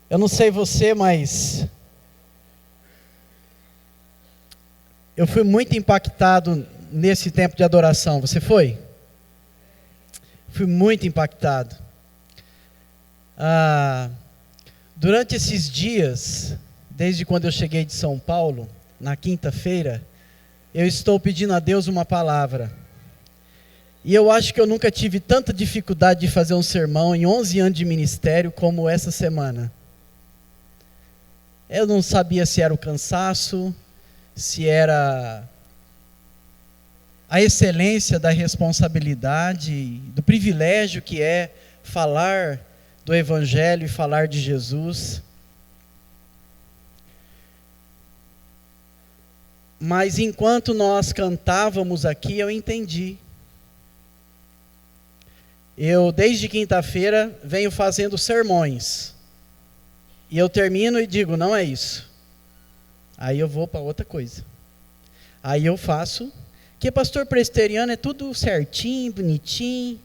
Eu não sei você, mas eu fui muito impactado nesse tempo de adoração. Você foi? Fui muito impactado. Durante esses dias, desde quando eu cheguei de São Paulo, na quinta-feira, eu estou pedindo a Deus uma palavra. E eu acho que eu nunca tive tanta dificuldade de fazer um sermão em 11 anos de ministério como essa semana. Eu não sabia se era o cansaço, se era a excelência da responsabilidade, do privilégio que é falar do Evangelho e falar de Jesus. Mas enquanto nós cantávamos aqui, eu entendi. Eu, desde quinta-feira, venho fazendo sermões. E eu termino e digo, não é isso. Aí eu vou para outra coisa. Aí eu faço, que pastor presbiteriano é tudo certinho, bonitinho,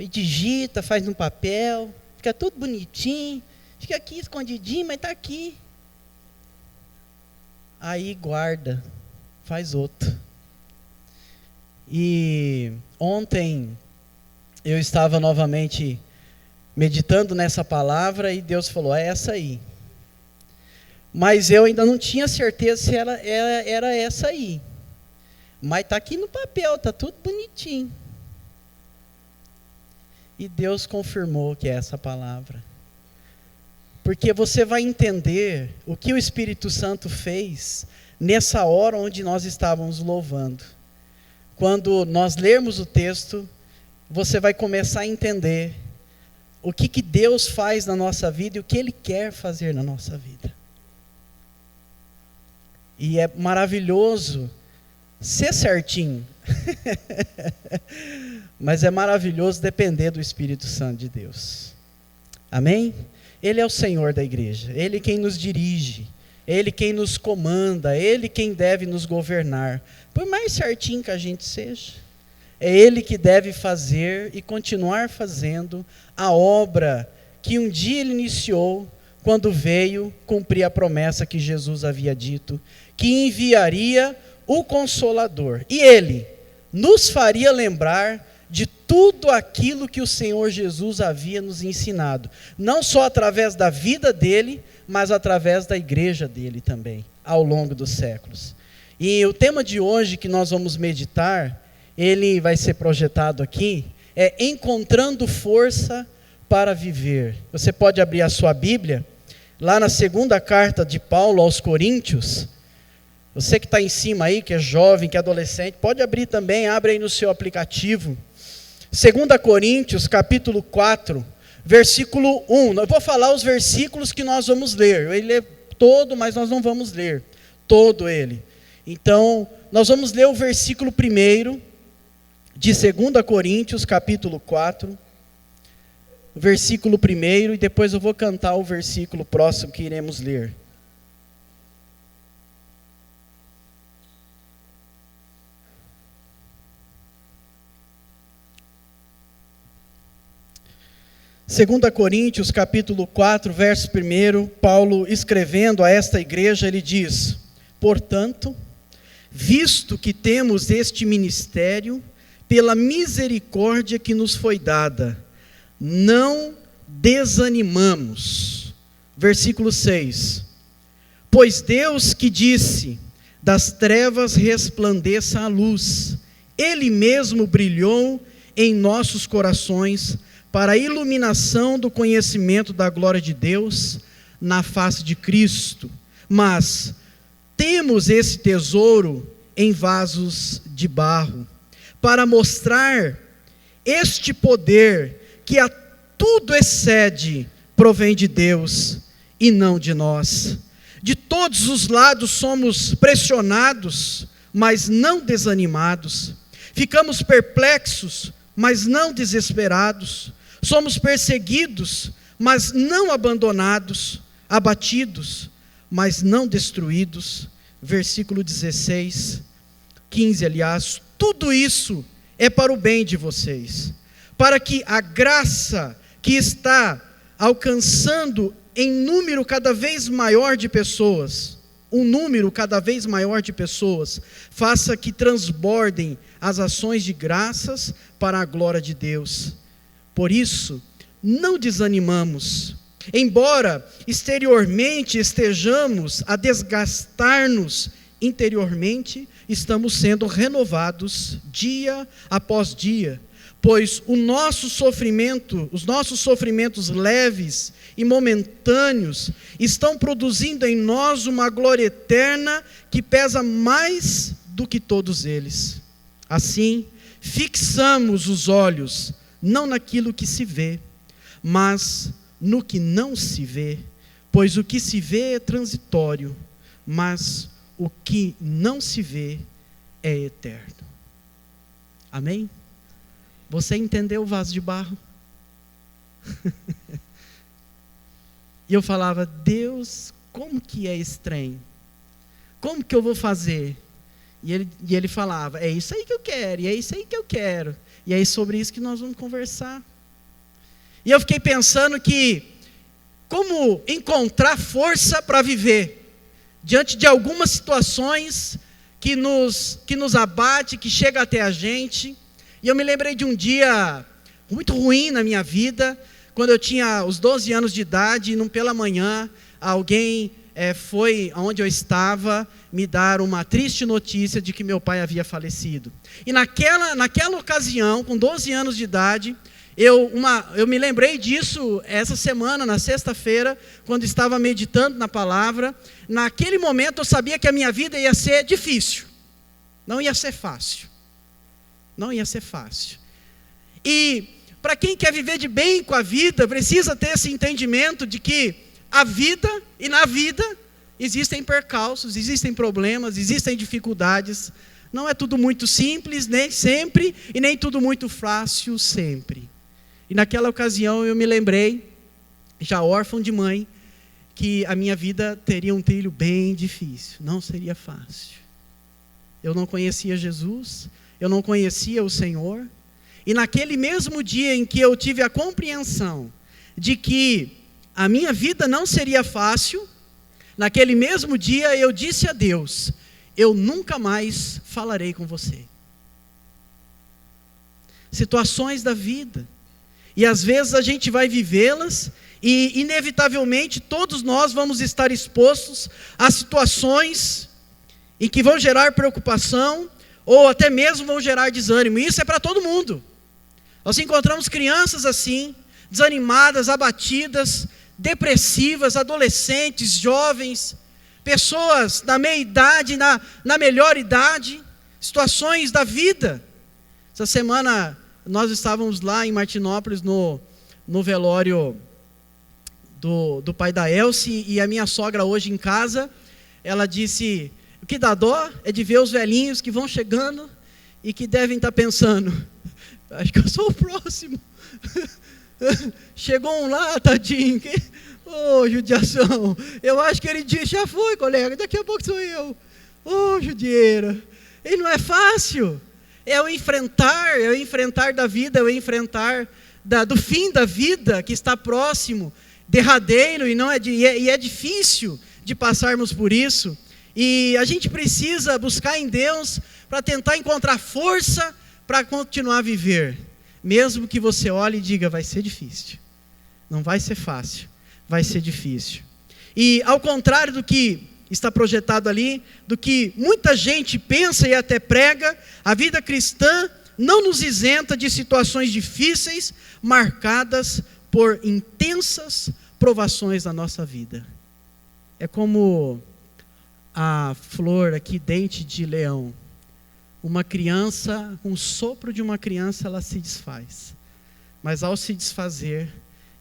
digita, faz no papel, fica tudo bonitinho, fica aqui escondidinho, mas está aqui. Aí guarda, faz outro. E ontem eu estava novamente meditando nessa palavra e Deus falou, é essa aí. Mas eu ainda não tinha certeza se era essa aí. Mas está aqui no papel, está tudo bonitinho. E Deus confirmou que é essa palavra. Porque você vai entender o que o Espírito Santo fez nessa hora onde nós estávamos louvando. Quando nós lermos o texto, você vai começar a entender o que Deus faz na nossa vida e o que Ele quer fazer na nossa vida. E é maravilhoso ser certinho. Mas é maravilhoso depender do Espírito Santo de Deus. Amém? Ele é o Senhor da igreja. Ele quem nos dirige. Ele quem nos comanda. Ele quem deve nos governar. Por mais certinho que a gente seja, é Ele que deve fazer e continuar fazendo a obra que um dia Ele iniciou quando veio cumprir a promessa que Jesus havia dito, que enviaria o Consolador. E Ele nos faria lembrar de tudo aquilo que o Senhor Jesus havia nos ensinado. Não só através da vida dEle, mas através da igreja dEle também, ao longo dos séculos. E o tema de hoje que nós vamos meditar, ele vai ser projetado aqui, é encontrando força para viver. Você pode abrir a sua Bíblia, lá na segunda carta de Paulo aos Coríntios. Você que está em cima aí, que é jovem, que é adolescente, pode abrir também, abre aí no seu aplicativo. 2 Coríntios, capítulo 4, versículo 1. Eu vou falar os versículos que nós vamos ler. Ele é todo, mas nós não vamos ler todo ele. Então, nós vamos ler o versículo 1 de 2 Coríntios, capítulo 4, versículo 1, e depois eu vou cantar o versículo próximo que iremos ler. Segunda Coríntios, capítulo 4, verso 1, Paulo escrevendo a esta igreja, ele diz: portanto, visto que temos este ministério, pela misericórdia que nos foi dada, não desanimamos. Versículo 6. Pois Deus que disse, das trevas resplandeça a luz, Ele mesmo brilhou em nossos corações, para a iluminação do conhecimento da glória de Deus, na face de Cristo. Mas temos esse tesouro em vasos de barro, para mostrar este poder que a tudo excede, provém de Deus e não de nós. De todos os lados somos pressionados, mas não desanimados. Ficamos perplexos, mas não desesperados. Somos perseguidos, mas não abandonados. Abatidos, mas não destruídos. Versículo 16, 15, aliás. Tudo isso é para o bem de vocês, para que a graça que está alcançando em número cada vez maior de pessoas, um número cada vez maior de pessoas, faça que transbordem as ações de graças para a glória de Deus. Por isso, não desanimamos. Embora exteriormente estejamos a desgastar-nos, interiormente estamos sendo renovados dia após dia, pois os nossos sofrimentos leves e momentâneos estão produzindo em nós uma glória eterna que pesa mais do que todos eles. Assim, fixamos os olhos não naquilo que se vê, mas no que não se vê, pois o que se vê é transitório, mas o que não se vê é eterno. Amém? Você entendeu o vaso de barro? E eu falava, Deus, como que é estranho? Como que eu vou fazer? E ele falava, é isso aí que eu quero, e é isso aí que eu quero. E é sobre isso que nós vamos conversar. E eu fiquei pensando que, como encontrar força para viver, diante de algumas situações que nos abate, que chega até a gente. E eu me lembrei de um dia muito ruim na minha vida, quando eu tinha os 12 anos de idade, e pela manhã, alguém foi aonde eu estava me dar uma triste notícia de que meu pai havia falecido. E naquela ocasião, com 12 anos de idade, eu me lembrei disso essa semana, na sexta-feira, quando estava meditando na palavra. Naquele momento eu sabia que a minha vida ia ser difícil, não ia ser fácil. Não ia ser fácil. E para quem quer viver de bem com a vida, precisa ter esse entendimento de que a vida, e na vida, existem percalços, existem problemas, existem dificuldades. Não é tudo muito simples, nem sempre, e nem tudo muito fácil sempre. E naquela ocasião eu me lembrei, já órfão de mãe, que a minha vida teria um trilho bem difícil, não seria fácil. Eu não conhecia Jesus, eu não conhecia o Senhor, e naquele mesmo dia em que eu tive a compreensão de que a minha vida não seria fácil, naquele mesmo dia eu disse a Deus, eu nunca mais falarei com você. Situações da vida, e às vezes a gente vai vivê-las, e inevitavelmente todos nós vamos estar expostos a situações em que vão gerar preocupação, ou até mesmo vão gerar desânimo. Isso é para todo mundo. Nós encontramos crianças assim, desanimadas, abatidas, depressivas, adolescentes, jovens, pessoas da meia idade, na melhor idade, situações da vida. Essa semana nós estávamos lá em Martinópolis no velório do pai da Elce, e a minha sogra hoje em casa, ela disse, o que dá dó é de ver os velhinhos que vão chegando e que devem estar pensando, acho que eu sou o próximo. Chegou um lá, tadinho, judiação, eu acho que ele disse, já foi, colega, daqui a pouco sou eu. Judieira, e não é fácil, é o enfrentar da vida, é o enfrentar do fim da vida que está próximo, derradeiro, e é difícil de passarmos por isso, e a gente precisa buscar em Deus para tentar encontrar força para continuar a viver, mesmo que você olhe e diga, vai ser difícil, não vai ser fácil, vai ser difícil. E ao contrário do que está projetado ali, do que muita gente pensa e até prega, a vida cristã não nos isenta de situações difíceis, marcadas por intensas provações na nossa vida. É como a flor aqui, dente de leão. Uma criança, um sopro de uma criança, ela se desfaz. Mas ao se desfazer,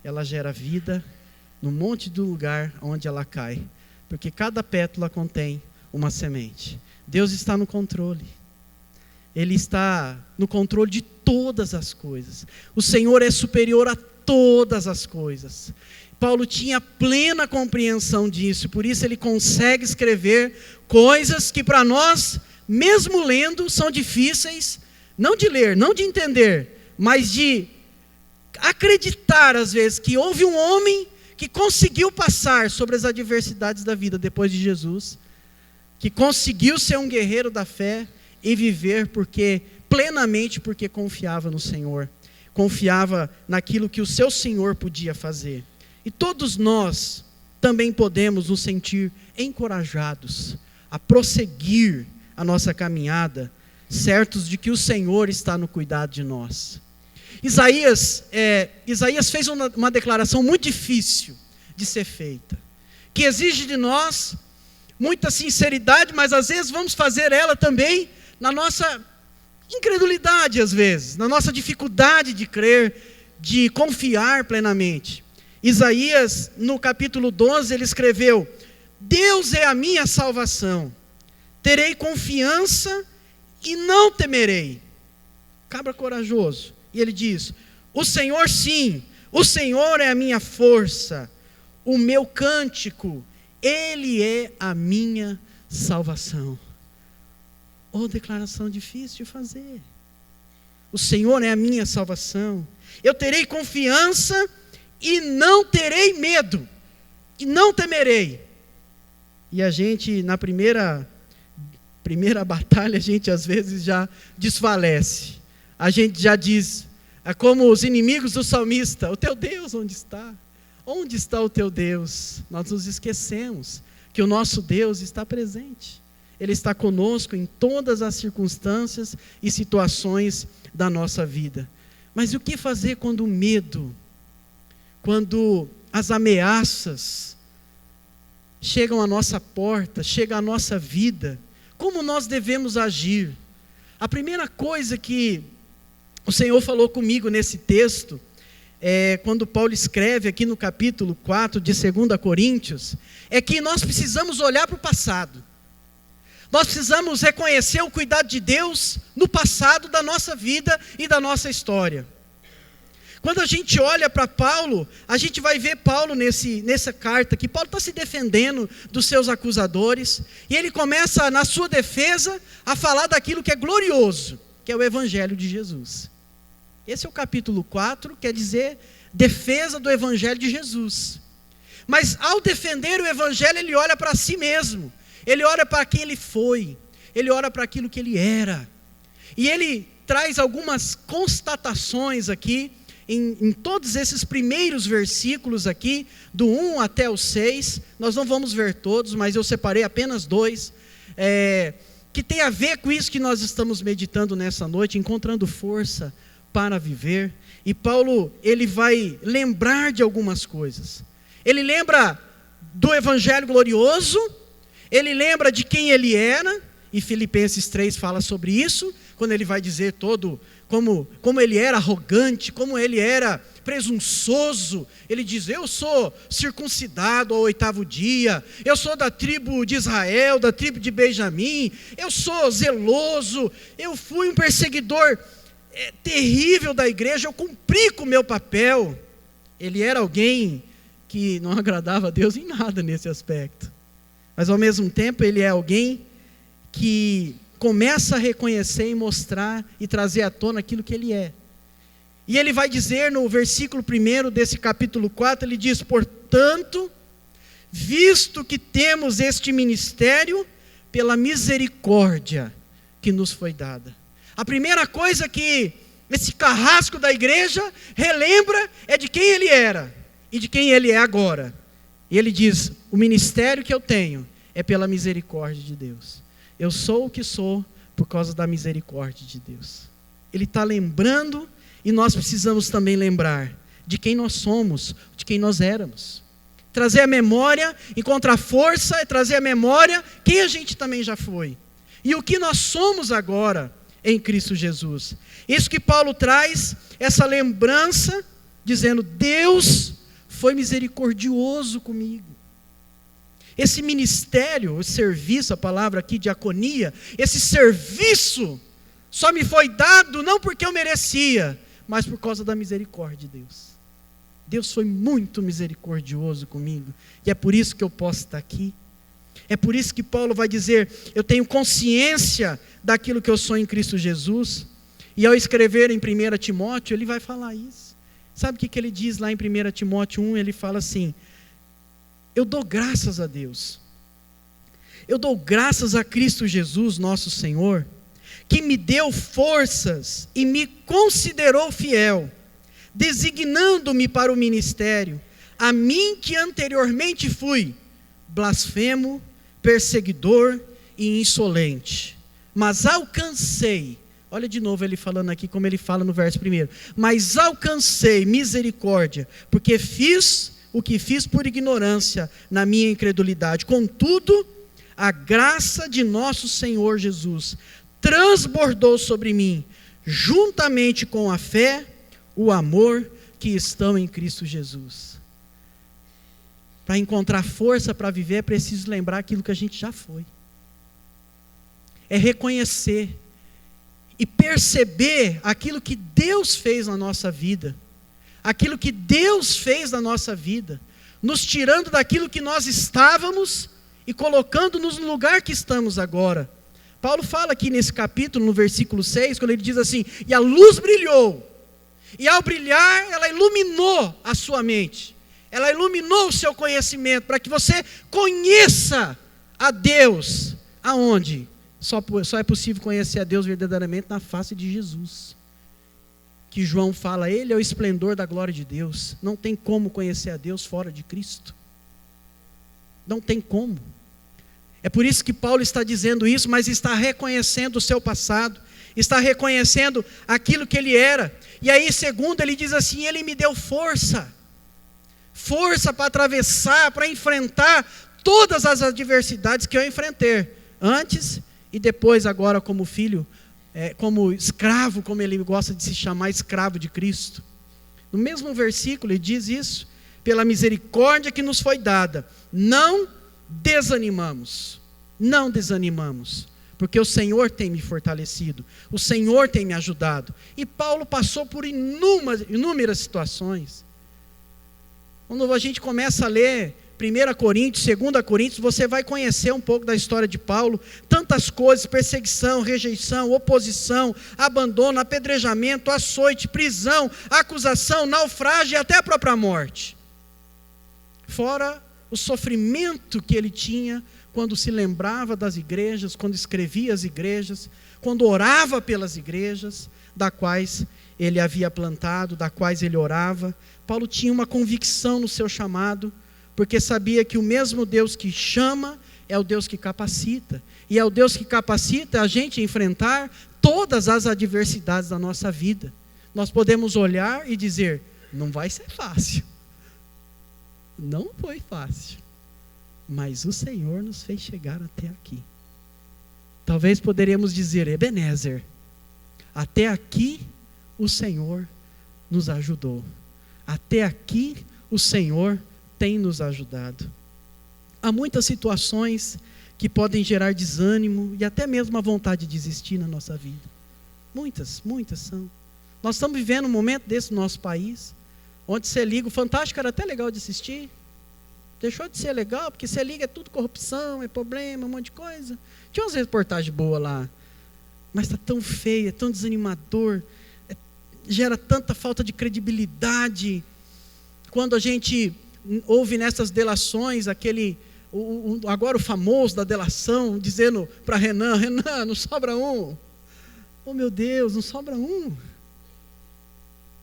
ela gera vida no monte do lugar onde ela cai. Porque cada pétala contém uma semente. Deus está no controle. Ele está no controle de todas as coisas. O Senhor é superior a todas as coisas. Paulo tinha plena compreensão disso, por isso ele consegue escrever coisas que para nós, mesmo lendo, são difíceis, não de ler, não de entender, mas de acreditar às vezes que houve um homem que conseguiu passar sobre as adversidades da vida depois de Jesus, que conseguiu ser um guerreiro da fé e viver plenamente porque confiava no Senhor, confiava naquilo que o seu Senhor podia fazer. E todos nós também podemos nos sentir encorajados a prosseguir a nossa caminhada, certos de que o Senhor está no cuidado de nós. Isaías fez uma declaração muito difícil de ser feita, que exige de nós muita sinceridade, mas às vezes vamos fazer ela também na nossa incredulidade, às vezes, na nossa dificuldade de crer, de confiar plenamente. Isaías, no capítulo 12, ele escreveu: Deus é a minha salvação, terei confiança e não temerei. Cabra corajoso. E ele diz: o Senhor sim, o Senhor é a minha força, o meu cântico, Ele é a minha salvação. Oh, declaração difícil de fazer. O Senhor é a minha salvação. Eu terei confiança e não terei medo, e não temerei. E a gente, na primeira batalha, a gente às vezes já desfalece. A gente já diz, é como os inimigos do salmista: o teu Deus onde está? Onde está o teu Deus? Nós nos esquecemos que o nosso Deus está presente. Ele está conosco em todas as circunstâncias e situações da nossa vida. Mas o que fazer quando o medo, quando as ameaças chegam à nossa porta, chegam à nossa vida? Como nós devemos agir? A primeira coisa que o Senhor falou comigo nesse texto, quando Paulo escreve aqui no capítulo 4 de 2 Coríntios, é que nós precisamos olhar para o passado. Nós precisamos reconhecer o cuidado de Deus no passado da nossa vida e da nossa história. Quando a gente olha para Paulo, a gente vai ver Paulo nessa carta, que Paulo está se defendendo dos seus acusadores, e ele começa na sua defesa a falar daquilo que é glorioso, que é o Evangelho de Jesus. Esse é o capítulo 4, quer dizer, defesa do Evangelho de Jesus. Mas ao defender o Evangelho, ele olha para si mesmo, ele olha para quem ele foi, ele olha para aquilo que ele era. E ele traz algumas constatações aqui, em todos esses primeiros versículos aqui, do 1 até o 6, nós não vamos ver todos, mas eu separei apenas 2, que tem a ver com isso que nós estamos meditando nessa noite, encontrando força para viver. E Paulo, ele vai lembrar de algumas coisas. Ele lembra do Evangelho glorioso, ele lembra de quem ele era, e Filipenses 3 fala sobre isso, quando ele vai dizer como ele era arrogante, como ele era presunçoso. Ele diz: eu sou circuncidado ao 8º dia, eu sou da tribo de Israel, da tribo de Benjamim, eu sou zeloso, eu fui um perseguidor terrível da igreja, eu cumpri com o meu papel. Ele era alguém que não agradava a Deus em nada nesse aspecto, mas ao mesmo tempo ele é alguém que começa a reconhecer e mostrar e trazer à tona aquilo que ele é. E ele vai dizer no versículo 1 desse capítulo 4, ele diz: portanto, visto que temos este ministério, pela misericórdia que nos foi dada. A primeira coisa que esse carrasco da igreja relembra é de quem ele era e de quem ele é agora. E ele diz: o ministério que eu tenho é pela misericórdia de Deus. Eu sou o que sou por causa da misericórdia de Deus. Ele está lembrando, e nós precisamos também lembrar de quem nós somos, de quem nós éramos. Trazer a memória, encontrar força, é trazer a memória quem a gente também já foi. E o que nós somos agora em Cristo Jesus. Isso que Paulo traz, essa lembrança, dizendo: Deus foi misericordioso comigo. Esse ministério, o serviço, a palavra aqui, diaconia, esse serviço só me foi dado não porque eu merecia, mas por causa da misericórdia de Deus. Deus foi muito misericordioso comigo, e é por isso que eu posso estar aqui. É por isso que Paulo vai dizer: eu tenho consciência daquilo que eu sou em Cristo Jesus. E ao escrever em 1 Timóteo, ele vai falar isso. Sabe o que ele diz lá em 1 Timóteo 1? Ele fala assim: eu dou graças a Deus, eu dou graças a Cristo Jesus, nosso Senhor, que me deu forças e me considerou fiel, designando-me para o ministério, a mim que anteriormente fui blasfemo, perseguidor e insolente, mas alcancei, olha de novo ele falando aqui como ele fala no verso 1, mas alcancei misericórdia, porque fiz o que fiz por ignorância na minha incredulidade. Contudo, a graça de nosso Senhor Jesus transbordou sobre mim, juntamente com a fé, o amor que estão em Cristo Jesus. Para encontrar força para viver, é preciso lembrar aquilo que a gente já foi. É reconhecer e perceber aquilo que Deus fez na nossa vida. Aquilo que Deus fez na nossa vida, nos tirando daquilo que nós estávamos e colocando-nos no lugar que estamos agora. Paulo fala aqui nesse capítulo, no versículo 6, quando ele diz assim: e a luz brilhou, e ao brilhar ela iluminou a sua mente, ela iluminou o seu conhecimento, para que você conheça a Deus. Aonde? Só é possível conhecer a Deus verdadeiramente na face de Jesus. Que João fala, ele é o esplendor da glória de Deus. Não tem como conhecer a Deus fora de Cristo. Não tem como. É por isso que Paulo está dizendo isso, mas está reconhecendo o seu passado, está reconhecendo aquilo que ele era. E aí, segundo, ele diz assim: ele me deu força para atravessar, para enfrentar todas as adversidades que eu enfrentei, antes e depois, agora como filho, como escravo, como ele gosta de se chamar, escravo de Cristo. No mesmo versículo ele diz isso: pela misericórdia que nos foi dada, não desanimamos, porque o Senhor tem me fortalecido, o Senhor tem me ajudado. E Paulo passou por inúmeras situações. Quando a gente começa a ler 1 Coríntios, 2 Coríntios, você vai conhecer um pouco da história de Paulo. Tantas coisas: perseguição, rejeição, oposição, abandono, apedrejamento, açoite, prisão, acusação, naufrágio e até a própria morte. Fora o sofrimento que ele tinha quando se lembrava das igrejas, quando escrevia as igrejas, quando orava pelas igrejas, da quais ele havia plantado, da quais ele orava. Paulo tinha uma convicção no seu chamado, porque sabia que o mesmo Deus que chama é o Deus que capacita, e é o Deus que capacita a gente a enfrentar todas as adversidades da nossa vida. Nós podemos olhar e dizer: não vai ser fácil, não foi fácil, mas o Senhor nos fez chegar até aqui. Talvez poderíamos dizer: Ebenezer, até aqui o Senhor nos ajudou, até aqui o Senhor tem nos ajudado. Há muitas situações que podem gerar desânimo e até mesmo a vontade de desistir na nossa vida. Muitas são. Nós estamos vivendo um momento desse no nosso país, onde você liga, o Fantástico era até legal de assistir, deixou de ser legal, porque você liga, é tudo corrupção, é problema, um monte de coisa. Tinha umas reportagens boas lá, mas está tão feio, é tão desanimador, gera tanta falta de credibilidade. Quando a gente ouve nessas delações, agora o famoso da delação, dizendo para Renan, não sobra um. Oh meu Deus, não sobra um.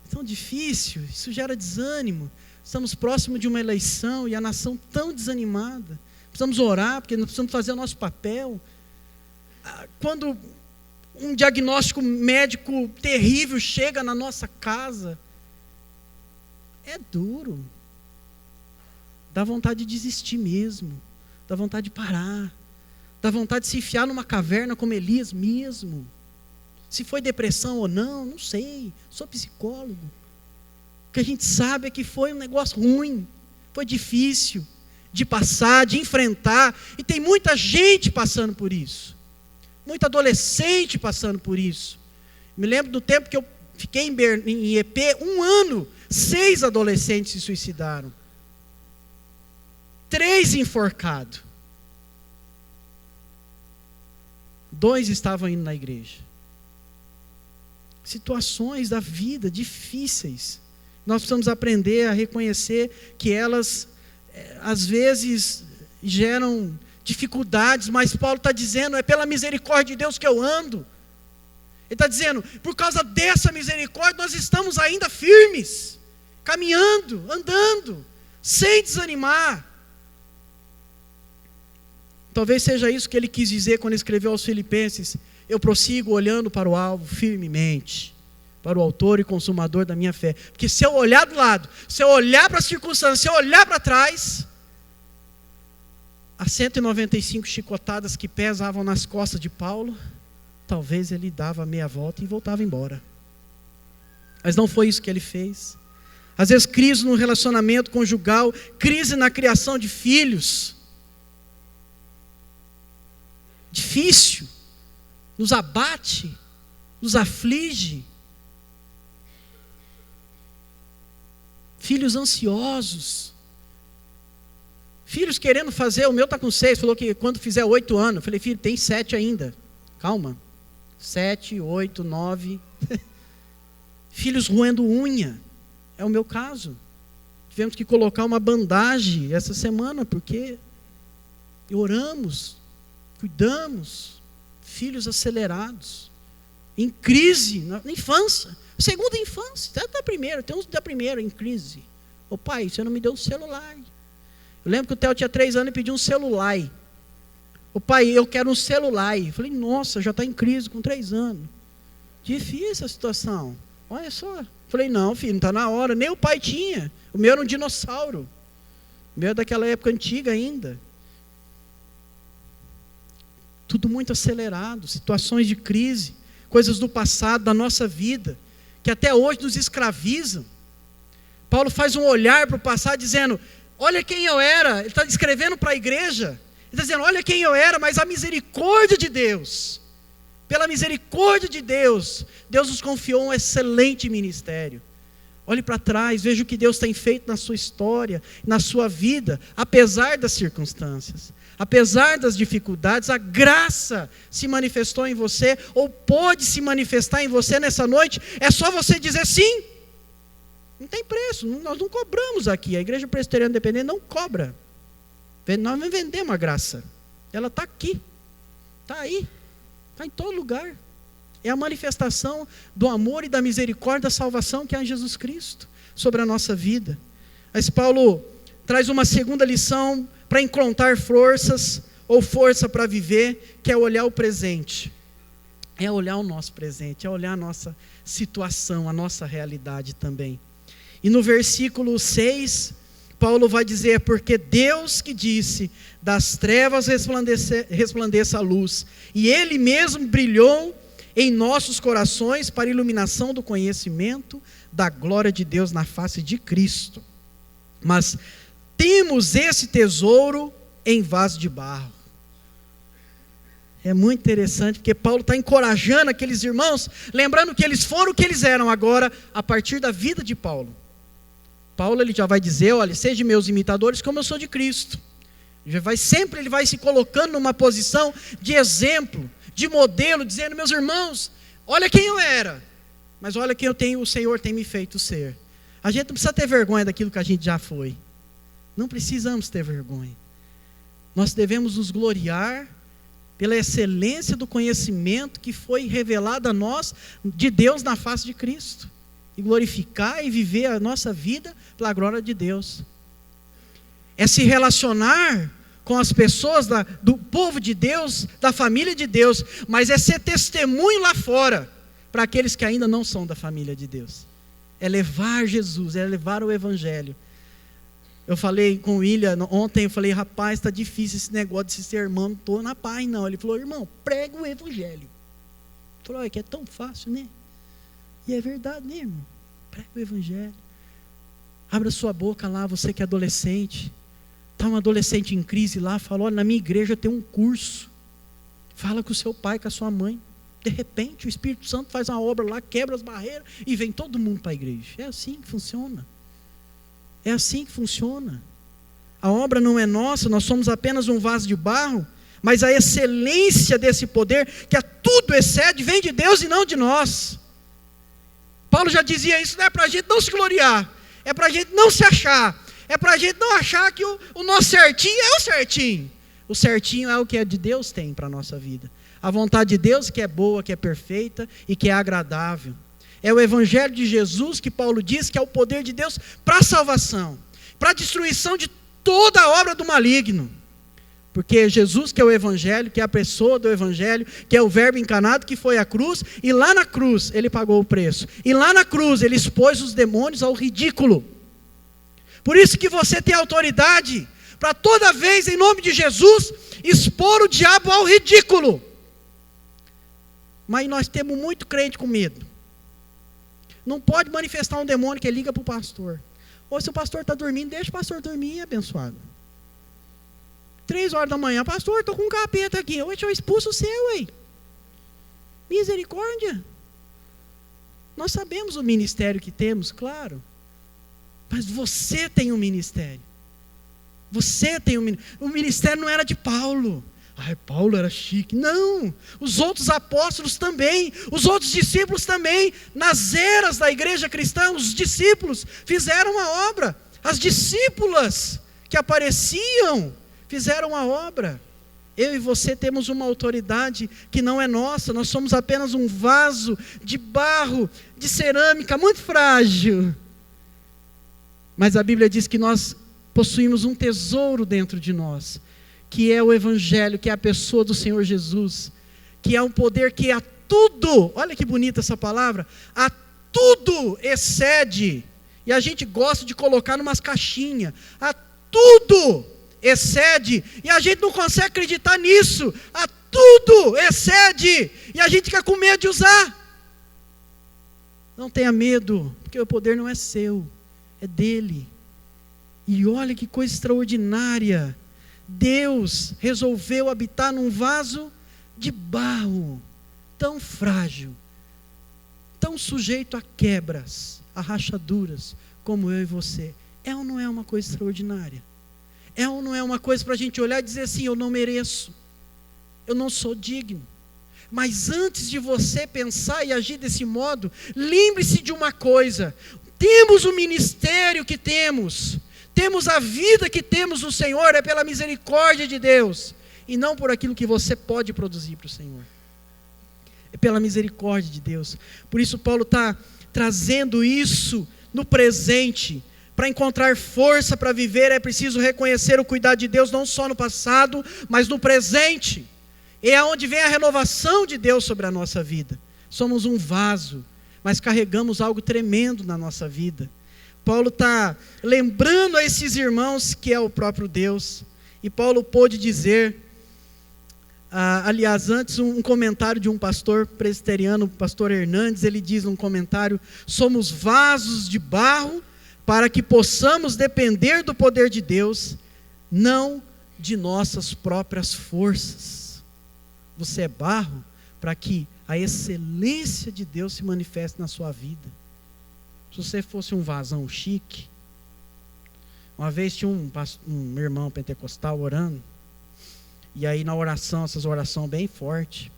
É tão difícil, isso gera desânimo. Estamos próximos de uma eleição e a nação tão desanimada. Precisamos orar, porque nós precisamos fazer o nosso papel. Quando um diagnóstico médico terrível chega na nossa casa, é duro. Dá vontade de desistir mesmo, dá vontade de parar, dá vontade de se enfiar numa caverna como Elias mesmo. Se foi depressão ou não, não sei, sou psicólogo. O que a gente sabe é que foi um negócio ruim, foi difícil de passar, de enfrentar, e tem muita gente passando por isso, muito adolescente passando por isso. Me lembro do tempo que eu fiquei em EP, 1 ano, 6 adolescentes se suicidaram. 3 enforcados. 2 estavam indo na igreja. Situações da vida difíceis. Nós precisamos aprender a reconhecer que elas, às vezes, geram dificuldades, mas Paulo está dizendo, é pela misericórdia de Deus que eu ando. Ele está dizendo, por causa dessa misericórdia, nós estamos ainda firmes, caminhando, andando, sem desanimar. Talvez seja isso que ele quis dizer quando escreveu aos Filipenses: eu prossigo olhando para o alvo firmemente, para o autor e consumador da minha fé. Porque se eu olhar do lado, se eu olhar para as circunstâncias, se eu olhar para trás, as 195 chicotadas que pesavam nas costas de Paulo, talvez ele dava meia volta e voltava embora. Mas não foi isso que ele fez. Às vezes crise no relacionamento conjugal, crise na criação de filhos, difícil, nos abate, nos aflige. Filhos ansiosos, filhos querendo fazer, o meu está com 6, falou que quando fizer 8 anos, eu falei, filho, tem 7 ainda, calma, 7, 8, 9, filhos roendo unha, é o meu caso, tivemos que colocar uma bandagem essa semana, porque oramos, cuidamos, filhos acelerados, em crise, na infância, segunda infância, até da primeira, tem uns da primeira em crise. Ô pai, você não me deu um celular. Eu lembro que o Theo tinha 3 anos e pediu um celular. Ô pai, eu quero um celular. Eu falei, nossa, já está em crise com 3 anos. Difícil a situação. Olha só. Eu falei, não filho, não está na hora. Nem o pai tinha. O meu era um dinossauro. O meu é daquela época antiga ainda. Tudo muito acelerado, situações de crise, coisas do passado, da nossa vida, que até hoje nos escravizam. Paulo faz um olhar para o passado dizendo, olha quem eu era. Ele está escrevendo para a igreja, ele está dizendo, olha quem eu era, mas a misericórdia de Deus, pela misericórdia de Deus, Deus nos confiou um excelente ministério. Olhe para trás, veja o que Deus tem feito na sua história, na sua vida, apesar das circunstâncias, apesar das dificuldades, a graça se manifestou em você, ou pode se manifestar em você nessa noite. É só você dizer sim. Não tem preço, nós não cobramos aqui, a Igreja Presbiteriana Independente não cobra. Nós não vendemos a graça, ela está aqui, está aí, está em todo lugar. É a manifestação do amor e da misericórdia, da salvação que há em Jesus Cristo sobre a nossa vida. Mas Paulo traz uma segunda lição para encontrar forças, ou força para viver, que é olhar o presente. É olhar o nosso presente, é olhar a nossa situação, a nossa realidade também. E no versículo 6, Paulo vai dizer, porque Deus que disse, das trevas resplandeça a luz, e Ele mesmo brilhou em nossos corações para a iluminação do conhecimento da glória de Deus na face de Cristo. Mas temos esse tesouro em vaso de barro. É muito interessante, porque Paulo está encorajando aqueles irmãos, lembrando que eles foram o que eles eram agora, a partir da vida de Paulo. Paulo ele já vai dizer, olha, sejam meus imitadores como eu sou de Cristo. Ele vai se colocando numa posição de exemplo, de modelo, dizendo, meus irmãos, olha quem eu era, mas olha quem o Senhor tem me feito ser. A gente não precisa ter vergonha daquilo que a gente já foi. Não precisamos ter vergonha. Nós devemos nos gloriar pela excelência do conhecimento que foi revelado a nós de Deus na face de Cristo. E glorificar e viver a nossa vida pela glória de Deus. É se relacionar com as pessoas do povo de Deus, da família de Deus, mas é ser testemunho lá fora, para aqueles que ainda não são da família de Deus. É levar Jesus, é levar o Evangelho. Eu falei com o William ontem, eu falei, rapaz, está difícil esse negócio de ser irmão, não estou na paz não. Ele falou, irmão, prega o Evangelho. Ele falou, que é tão fácil, né? E é verdade, né, irmão? Prega o Evangelho. Abra sua boca lá, você que é adolescente. Está um adolescente em crise lá, fala, olha, na minha igreja tem um curso. Fala com o seu pai, com a sua mãe. De repente, o Espírito Santo faz uma obra lá, quebra as barreiras e vem todo mundo para a igreja. É assim que funciona. É assim que funciona. A obra não é nossa, nós somos apenas um vaso de barro, mas a excelência desse poder, que a tudo excede, vem de Deus e não de nós. Paulo já dizia isso, não é para a gente não se gloriar, é para a gente não se achar, é para a gente não achar que o nosso certinho é o certinho. O certinho é o que é de Deus tem para a nossa vida. A vontade de Deus que é boa, que é perfeita e que é agradável. É o evangelho de Jesus que Paulo diz que é o poder de Deus para a salvação, para a destruição de toda a obra do maligno. Porque Jesus que é o evangelho, que é a pessoa do evangelho, que é o verbo encarnado, que foi à cruz, e lá na cruz ele pagou o preço. E lá na cruz ele expôs os demônios ao ridículo. Por isso que você tem autoridade para toda vez, em nome de Jesus, expor o diabo ao ridículo. Mas nós temos muito crente com medo. Não pode manifestar um demônio que liga para o pastor. Ou se o pastor está dormindo, deixa o pastor dormir, abençoado. 3 horas da manhã, pastor, estou com um capeta aqui. Hoje eu expulso o seu, aí. Misericórdia. Nós sabemos o ministério que temos, claro. Mas você tem um ministério. Você tem um ministério. O ministério não era de Paulo. Ai, Paulo era chique. Não, os outros apóstolos também, os outros discípulos também. Nas eras da igreja cristã, os discípulos fizeram a obra. As discípulas que apareciam fizeram a obra. Eu e você temos uma autoridade que não é nossa. Nós somos apenas um vaso de barro, de cerâmica, muito frágil. Mas a Bíblia diz que nós possuímos um tesouro dentro de nós, que é o evangelho, que é a pessoa do Senhor Jesus, que é um poder que a tudo, olha que bonita essa palavra, a tudo excede, e a gente gosta de colocar numas caixinhas, a tudo excede, e a gente não consegue acreditar nisso, a tudo excede, e a gente fica com medo de usar. Não tenha medo, porque o poder não é seu, é dele. E olha que coisa extraordinária, Deus resolveu habitar num vaso de barro, tão frágil, tão sujeito a quebras, a rachaduras, como eu e você. É ou não é uma coisa extraordinária? É ou não é uma coisa para a gente olhar e dizer assim, eu não mereço, eu não sou digno. Mas antes de você pensar e agir desse modo, lembre-se de uma coisa, temos o ministério que temos a vida que temos no Senhor, é pela misericórdia de Deus, e não por aquilo que você pode produzir para o Senhor, é pela misericórdia de Deus. Por isso Paulo está trazendo isso no presente. Para encontrar força para viver é preciso reconhecer o cuidado de Deus, não só no passado, mas no presente. É onde vem a renovação de Deus sobre a nossa vida. Somos um vaso, mas carregamos algo tremendo na nossa vida. Paulo está lembrando a esses irmãos que é o próprio Deus. E Paulo pôde dizer, aliás, antes um comentário de um pastor presbiteriano, o pastor Hernandes, ele diz num comentário, somos vasos de barro para que possamos depender do poder de Deus, não de nossas próprias forças. Você é barro para que a excelência de Deus se manifeste na sua vida. Se você fosse um vasão chique, uma vez tinha um irmão pentecostal orando, e aí na oração, essas orações bem fortes,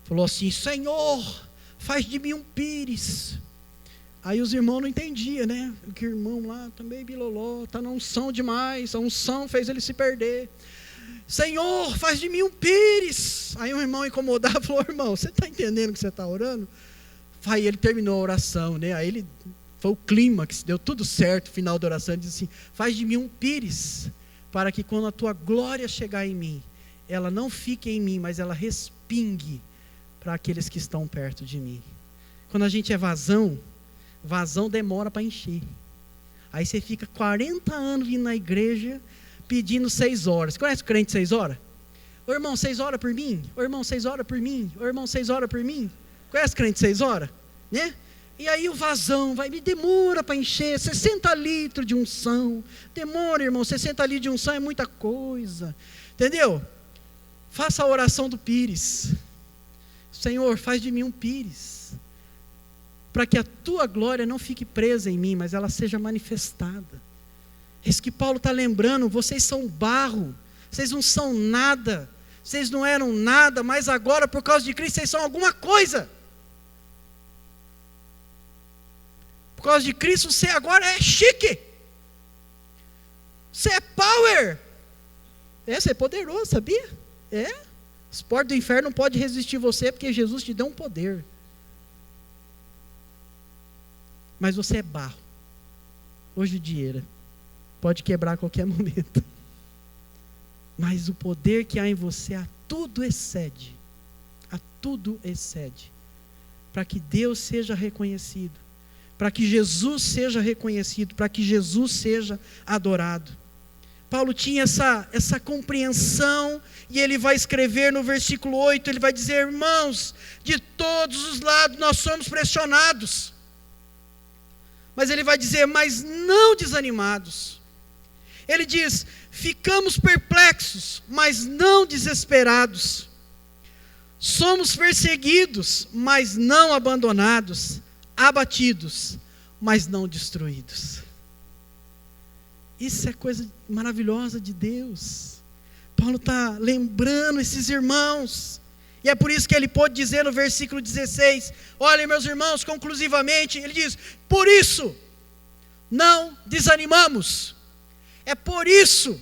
falou assim, Senhor, faz de mim um pires. Aí os irmãos não entendiam, né? Que o irmão lá também biloló, está na unção demais, a unção fez ele se perder. Senhor, faz de mim um pires. Aí um irmão incomodado falou, irmão, você está entendendo que você está orando? Aí ele terminou a oração, né? Aí ele, foi o clímax, deu tudo certo, final da oração, ele disse assim, faz de mim um pires, para que quando a tua glória chegar em mim, ela não fique em mim, mas ela respingue para aqueles que estão perto de mim. Quando a gente é vazão demora para encher. Aí você fica 40 anos vindo na igreja, pedindo 6 horas. Conhece o crente 6 horas? Ô irmão, 6 horas por mim? Ô irmão, 6 horas por mim? Ô irmão, 6 horas por mim? Conhece o crente 6 horas? Né? E aí o vazão me demora para encher, 60 litros de unção. Demora, irmão, 60 litros de unção é muita coisa. Entendeu? Faça a oração do pires. Senhor, faz de mim um pires, para que a tua glória não fique presa em mim, mas ela seja manifestada. É isso que Paulo está lembrando, vocês são barro, vocês não são nada, vocês não eram nada, mas agora por causa de Cristo vocês são alguma coisa. causa de Cristo, você agora é chique. Você é power. Você é poderoso, sabia? As portas do inferno não podem resistir você, porque Jesus te deu um poder. Mas você é barro. Hoje dinheiro. Pode quebrar a qualquer momento. Mas o poder que há em você a tudo excede. A tudo excede. Para que Deus seja reconhecido. Para que Jesus seja reconhecido. Para que Jesus seja adorado. Paulo tinha essa compreensão, e ele vai escrever no versículo 8, ele vai dizer: irmãos, de todos os lados nós somos pressionados. Mas ele vai dizer: mas não desanimados. Ele diz: ficamos perplexos, mas não desesperados. Somos perseguidos, mas não abandonados. Abatidos, mas não destruídos. Isso é coisa maravilhosa de Deus. Paulo está lembrando esses irmãos. E é por isso que ele pôde dizer no versículo 16: olhem, meus irmãos, conclusivamente, ele diz: por isso, não desanimamos. É por isso.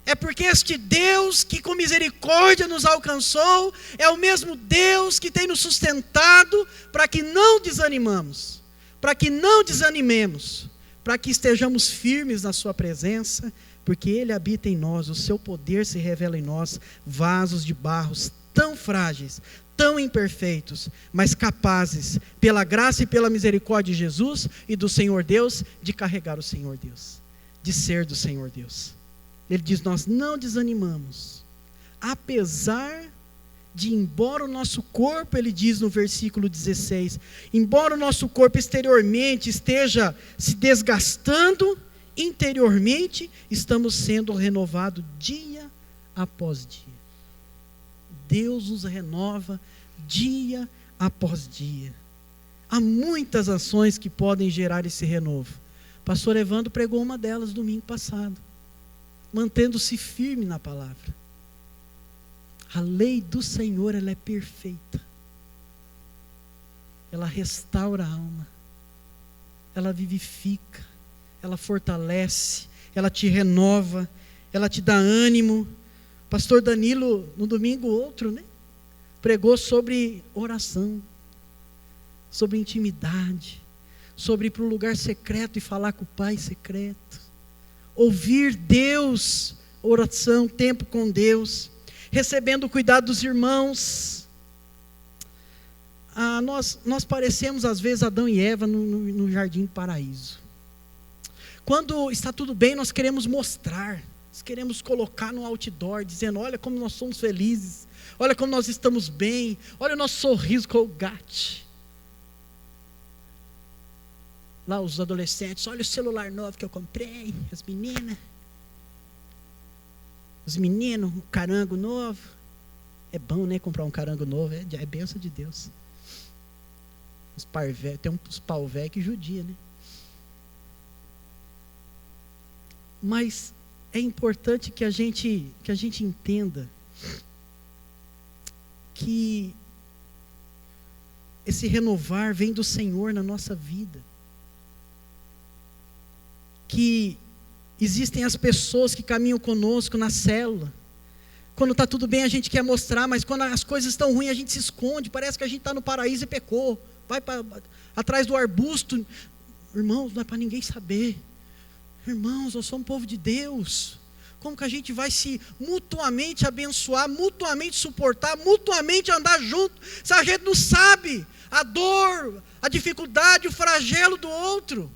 É porque este Deus que com misericórdia nos alcançou, é o mesmo Deus que tem nos sustentado, para que não desanimamos, para que não desanimemos, para que estejamos firmes na sua presença, porque Ele habita em nós, o seu poder se revela em nós, vasos de barros tão frágeis, tão imperfeitos, mas capazes, pela graça e pela misericórdia de Jesus e do Senhor Deus, de carregar o Senhor Deus, de ser do Senhor Deus. Ele diz: nós não desanimamos, apesar de, embora o nosso corpo, ele diz no versículo 16, embora o nosso corpo exteriormente esteja se desgastando, interiormente estamos sendo renovados dia após dia. Deus nos renova dia após dia. Há muitas ações que podem gerar esse renovo. O pastor Evandro pregou uma delas domingo passado, mantendo-se firme na palavra. A lei do Senhor, ela é perfeita. Ela restaura a alma. Ela vivifica. Ela fortalece. Ela te renova. Ela te dá ânimo. Pastor Danilo, no domingo outro, pregou sobre oração. Sobre intimidade. Sobre ir para o lugar secreto e falar com o Pai secreto. Ouvir Deus, oração, tempo com Deus. Recebendo o cuidado dos irmãos. Nós parecemos às vezes Adão e Eva no jardim do paraíso. Quando está tudo bem, nós queremos mostrar, nós queremos colocar no outdoor, dizendo: olha como nós somos felizes, olha como nós estamos bem, olha o nosso sorriso Colgate. Lá os adolescentes: olha o celular novo que eu comprei, as meninas. Os meninos, um carango novo. É bom, comprar um carango novo, é bênção de Deus. Os parvé, tem uns pau velho que judia, Mas é importante que a gente entenda que esse renovar vem do Senhor na nossa vida. Que existem as pessoas que caminham conosco na célula. Quando está tudo bem a gente quer mostrar, mas quando as coisas estão ruins a gente se esconde. Parece que a gente está no paraíso e pecou. Vai atrás do arbusto. Irmãos, não é para ninguém saber. Irmãos, nós somos povo de Deus. Como que a gente vai se mutuamente abençoar, mutuamente suportar, mutuamente andar junto, se a gente não sabe a dor, a dificuldade, o flagelo do outro?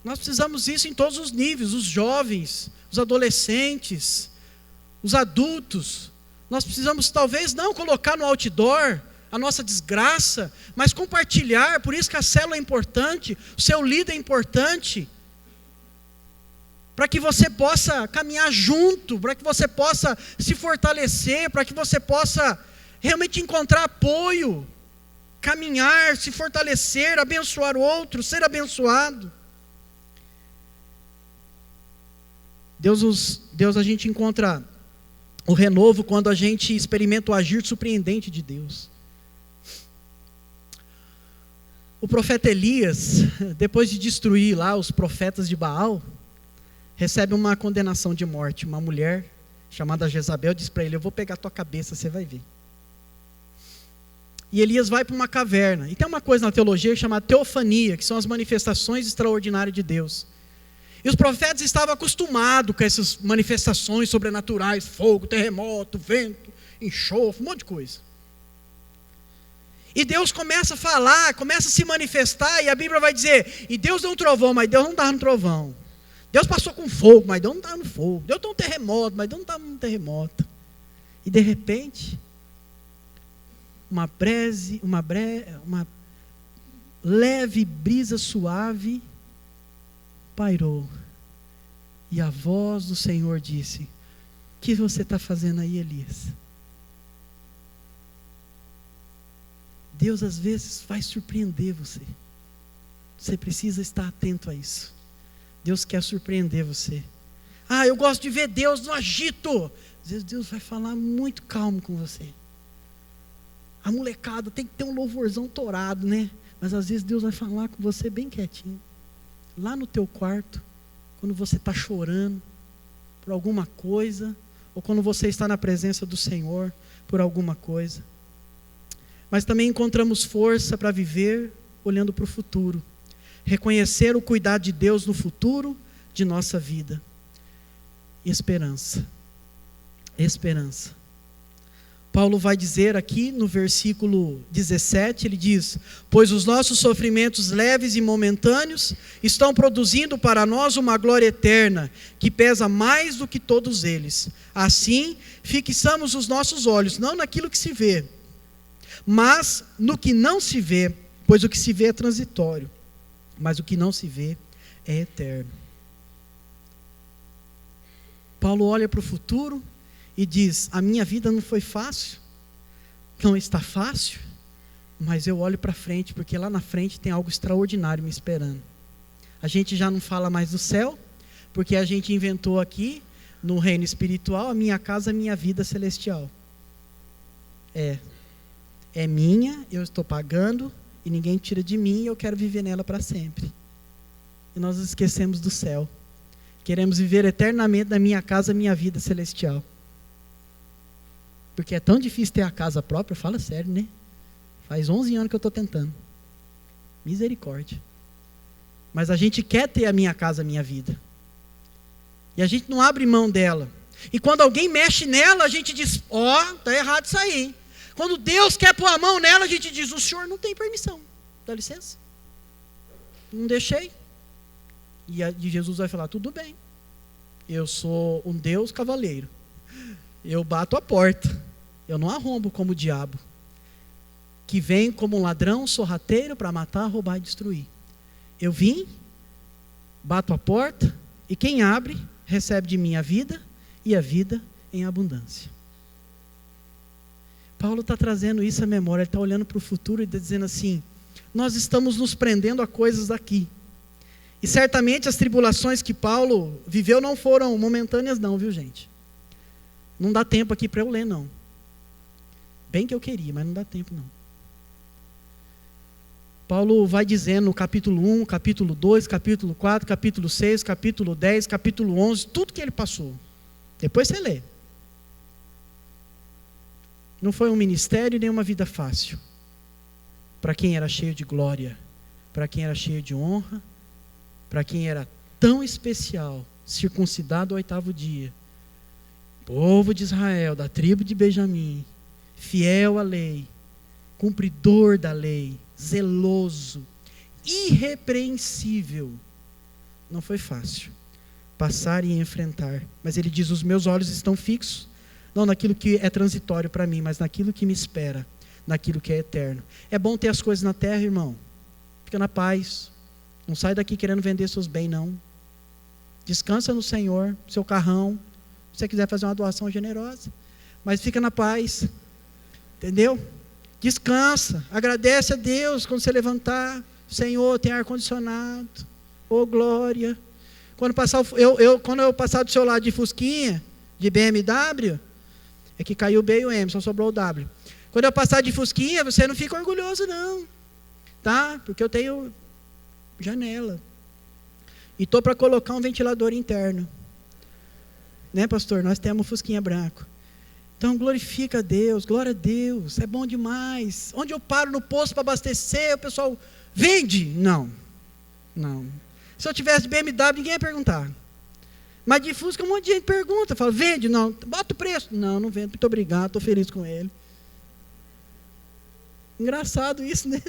Nós precisamos disso em todos os níveis, os jovens, os adolescentes, os adultos. Nós precisamos talvez não colocar no outdoor a nossa desgraça, mas compartilhar. Por isso que a célula é importante, o seu líder é importante, para que você possa caminhar junto, para que você possa se fortalecer, para que você possa realmente encontrar apoio, caminhar, se fortalecer, abençoar o outro, ser abençoado. Deus, a gente encontra o renovo quando a gente experimenta o agir surpreendente de Deus. O profeta Elias, depois de destruir lá os profetas de Baal, recebe uma condenação de morte. Uma mulher chamada Jezabel diz para ele: eu vou pegar tua cabeça, você vai ver. E Elias vai para uma caverna. E tem uma coisa na teologia chamada teofania, que são as manifestações extraordinárias de Deus. E os profetas estavam acostumados com essas manifestações sobrenaturais: fogo, terremoto, vento, enxofre, um monte de coisa. E Deus começa a falar, começa a se manifestar, e a Bíblia vai dizer: e Deus deu um trovão, mas Deus não estava no trovão. Deus passou com fogo, mas Deus não estava no fogo. Deus deu um terremoto, mas Deus não estava no terremoto. E de repente, uma leve brisa suave pairou. E a voz do Senhor disse: o que você está fazendo aí, Elias? Deus às vezes vai surpreender você. Você precisa estar atento a isso. Deus quer surpreender você. Ah, eu gosto de ver Deus no agito. Às vezes Deus vai falar muito calmo com você. A molecada tem que ter um louvorzão torado, né? Mas às vezes Deus vai falar com você bem quietinho. Lá no teu quarto, quando você está chorando por alguma coisa, ou quando você está na presença do Senhor por alguma coisa. Mas também encontramos força para viver olhando para o futuro. Reconhecer o cuidado de Deus no futuro de nossa vida. Esperança. Esperança. Paulo vai dizer aqui no versículo 17, ele diz: pois os nossos sofrimentos leves e momentâneos estão produzindo para nós uma glória eterna, que pesa mais do que todos eles. Assim, fixamos os nossos olhos, não naquilo que se vê, mas no que não se vê, pois o que se vê é transitório, mas o que não se vê é eterno. Paulo olha para o futuro e diz: a minha vida não foi fácil, não está fácil, mas eu olho para frente, porque lá na frente tem algo extraordinário me esperando. A gente já não fala mais do céu, porque a gente inventou aqui, no reino espiritual, a minha casa, a minha vida celestial. É minha, eu estou pagando, e ninguém tira de mim, e eu quero viver nela para sempre. E nós esquecemos do céu. Queremos viver eternamente na minha casa, minha vida celestial. Porque é tão difícil ter a casa própria, fala sério, né? Faz 11 anos que eu estou tentando. Misericórdia. Mas a gente quer ter a minha casa, a minha vida. E a gente não abre mão dela. E quando alguém mexe nela, a gente diz: ó, está errado isso aí. Quando Deus quer pôr a mão nela, a gente diz: o senhor não tem permissão. Dá licença. Não deixei. E Jesus vai falar: tudo bem. Eu sou um Deus cavaleiro. Eu bato a porta. Eu não arrombo como o diabo, que vem como um ladrão sorrateiro para matar, roubar e destruir. Eu vim, bato a porta, e quem abre, recebe de mim a vida, e a vida em abundância. Paulo está trazendo isso à memória, ele está olhando para o futuro e está dizendo assim: nós estamos nos prendendo a coisas daqui. E certamente as tribulações que Paulo viveu não foram momentâneas não, viu gente? Não dá tempo aqui para eu ler não. Bem que eu queria, mas não dá tempo não. Paulo vai dizendo no capítulo 1, capítulo 2, capítulo 4, capítulo 6, capítulo 10, capítulo 11, tudo que ele passou. Depois você lê. Não foi um ministério nem uma vida fácil. Para quem era cheio de glória, para quem era cheio de honra, para quem era tão especial, circuncidado ao 8º dia, povo de Israel, da tribo de Benjamim, fiel à lei, cumpridor da lei, zeloso, irrepreensível. Não foi fácil passar e enfrentar, mas ele diz: os meus olhos estão fixos, não naquilo que é transitório para mim, mas naquilo que me espera, naquilo que é eterno. É bom ter as coisas na terra, irmão. Fica na paz. Não sai daqui querendo vender seus bens, não. Descansa no Senhor, seu carrão. Se você quiser fazer uma doação generosa, mas fica na paz. Entendeu? Descansa. Agradece a Deus quando você levantar. Senhor, tem ar-condicionado. Oh, glória. Quando eu passar do seu lado de Fusquinha, de BMW, é que caiu o B e o M, só sobrou o W. Quando eu passar de Fusquinha, você não fica orgulhoso, não. tá? Porque eu tenho janela. E estou para colocar um ventilador interno. Né, pastor? Nós temos um fusquinha branco. Então, glorifica a Deus, glória a Deus, é bom demais. Onde eu paro no posto para abastecer, o pessoal vende? Não. Se eu tivesse de BMW, ninguém ia perguntar. Mas de Fusca, um monte de gente pergunta, fala, vende? Não. Bota o preço? Não vendo, muito obrigado, estou feliz com ele. Engraçado isso, né?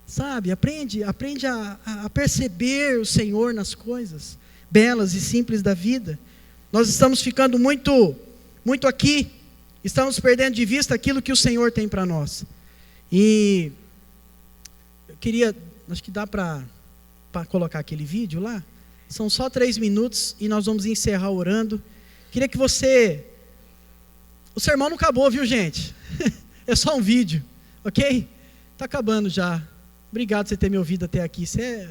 Sabe, aprende a perceber o Senhor nas coisas belas e simples da vida. Nós estamos ficando muito aqui, estamos perdendo de vista aquilo que o Senhor tem para nós. E eu queria, acho que dá para colocar aquele vídeo lá. São só 3 minutos e nós vamos encerrar orando. Queria que você... O sermão não acabou, viu, gente? É só um vídeo, ok? Está acabando já. Obrigado por você ter me ouvido até aqui. Você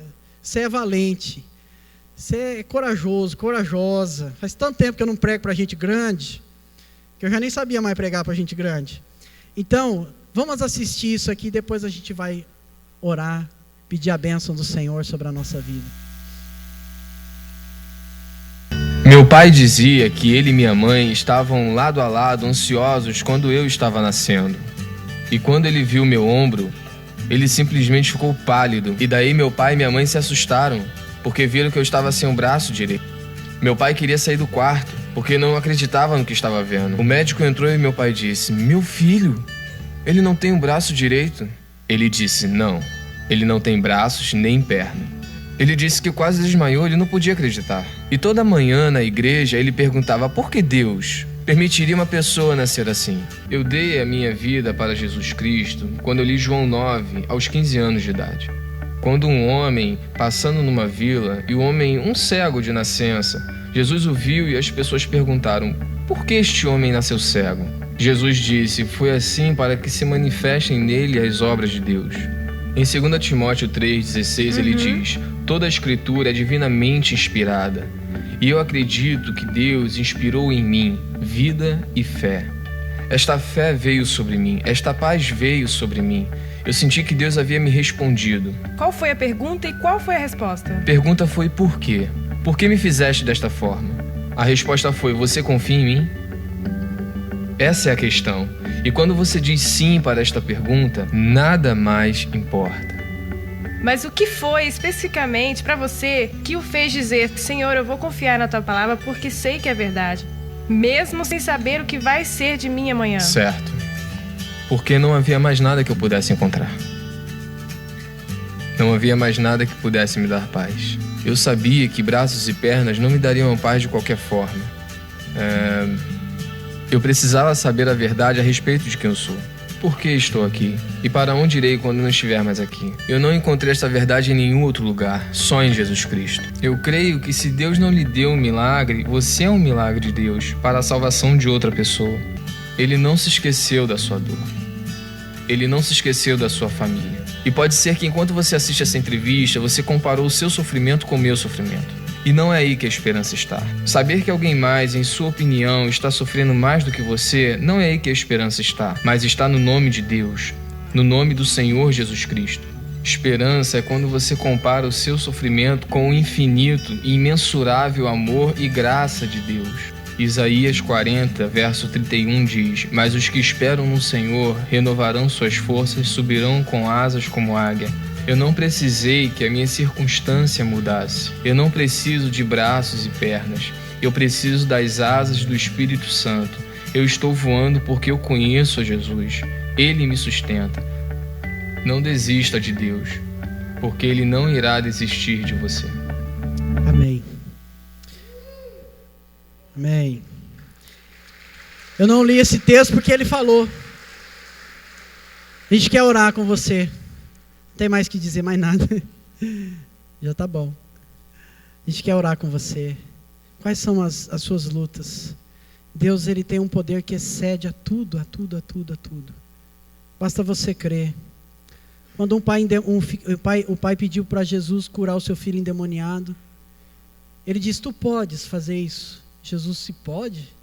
é valente. Você é corajoso, corajosa. Faz tanto tempo que eu não prego para gente grande, que eu já nem sabia mais pregar para gente grande. Então, vamos assistir isso aqui, depois a gente vai orar, pedir a bênção do Senhor sobre a nossa vida. Meu pai dizia que ele e minha mãe estavam lado a lado, ansiosos quando eu estava nascendo. E quando ele viu meu ombro, ele simplesmente ficou pálido. E daí meu pai e minha mãe se assustaram, porque viram que eu estava sem um braço direito. Meu pai queria sair do quarto, porque não acreditava no que estava vendo. O médico entrou e meu pai disse, meu filho, ele não tem um braço direito. Ele disse, não, ele não tem braços nem perna. Ele disse que quase desmaiou, ele não podia acreditar. E toda manhã na igreja ele perguntava, por que Deus permitiria uma pessoa nascer assim? Eu dei a minha vida para Jesus Cristo quando eu li João 9, aos 15 anos de idade. Quando um homem, passando numa vila, e o homem, um cego de nascença, Jesus o viu e as pessoas perguntaram, por que este homem nasceu cego? Jesus disse, foi assim para que se manifestem nele as obras de Deus. Em 2 Timóteo 3,16 ele diz, toda a escritura é divinamente inspirada, e eu acredito que Deus inspirou em mim vida e fé. Esta fé veio sobre mim, esta paz veio sobre mim. Eu senti que Deus havia me respondido. Qual foi a pergunta e qual foi a resposta? A pergunta foi por quê? Por que me fizeste desta forma? A resposta foi, você confia em mim? Essa é a questão. E quando você diz sim para esta pergunta, nada mais importa. Mas o que foi especificamente para você que o fez dizer, Senhor, eu vou confiar na tua palavra porque sei que é verdade, mesmo sem saber o que vai ser de mim amanhã? Certo. Porque não havia mais nada que eu pudesse encontrar. Não havia mais nada que pudesse me dar paz. Eu sabia que braços e pernas não me dariam paz de qualquer forma. Eu precisava saber a verdade a respeito de quem eu sou. Por que estou aqui? E para onde irei quando não estiver mais aqui? Eu não encontrei esta verdade em nenhum outro lugar, só em Jesus Cristo. Eu creio que se Deus não lhe deu um milagre, você é um milagre de Deus para a salvação de outra pessoa. Ele não se esqueceu da sua dor. Ele não se esqueceu da sua família. E pode ser que enquanto você assiste essa entrevista, você comparou o seu sofrimento com o meu sofrimento. E não é aí que a esperança está. Saber que alguém mais, em sua opinião, está sofrendo mais do que você, não é aí que a esperança está. Mas está no nome de Deus, no nome do Senhor Jesus Cristo. Esperança é quando você compara o seu sofrimento com o infinito e imensurável amor e graça de Deus. Isaías 40, verso 31 diz, mas os que esperam no Senhor renovarão suas forças, subirão com asas como águia. Eu não precisei que a minha circunstância mudasse. Eu não preciso de braços e pernas. Eu preciso das asas do Espírito Santo. Eu estou voando porque eu conheço a Jesus. Ele me sustenta. Não desista de Deus, porque Ele não irá desistir de você. Amém. Amém. Eu não li esse texto porque ele falou. A gente quer orar com você. Não tem mais que dizer mais nada. Já tá bom. A gente quer orar com você. Quais são as suas lutas? Deus, Ele tem um poder que excede a tudo, a tudo, a tudo, a tudo. Basta você crer. Quando o pai pediu para Jesus curar o seu filho endemoniado, ele disse, tu podes fazer isso. Jesus, se pode?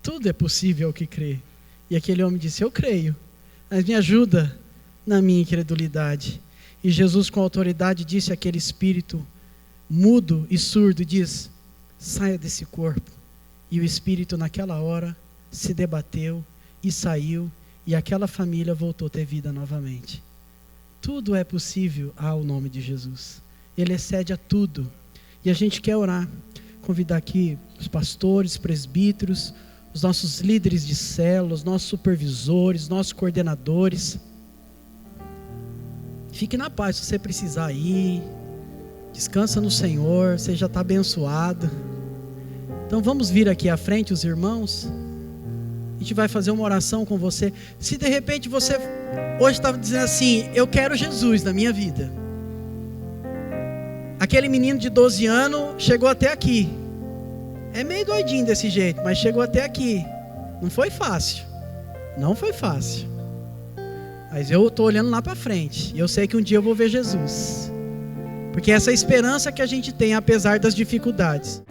Tudo é possível ao que crê. E aquele homem disse, eu creio. mas me ajuda na minha incredulidade. E Jesus, com autoridade, disse àquele espírito mudo e surdo, diz: saia desse corpo. E o espírito naquela hora se debateu e saiu, e aquela família voltou a ter vida novamente. Tudo é possível ao nome de Jesus. Ele excede a tudo. E a gente quer orar, convidar aqui os pastores, presbíteros, os nossos líderes de células, nossos supervisores, nossos coordenadores. Fique na paz se você precisar ir. Descansa no Senhor, você já está abençoado. Então vamos vir aqui à frente, os irmãos. A gente vai fazer uma oração com você. Se de repente você hoje está dizendo assim: eu quero Jesus na minha vida. Aquele menino de 12 anos chegou até aqui. É meio doidinho desse jeito, mas chegou até aqui. Não foi fácil. Não foi fácil. Mas eu estou olhando lá para frente. E eu sei que um dia eu vou ver Jesus. Porque essa é a esperança que a gente tem, apesar das dificuldades.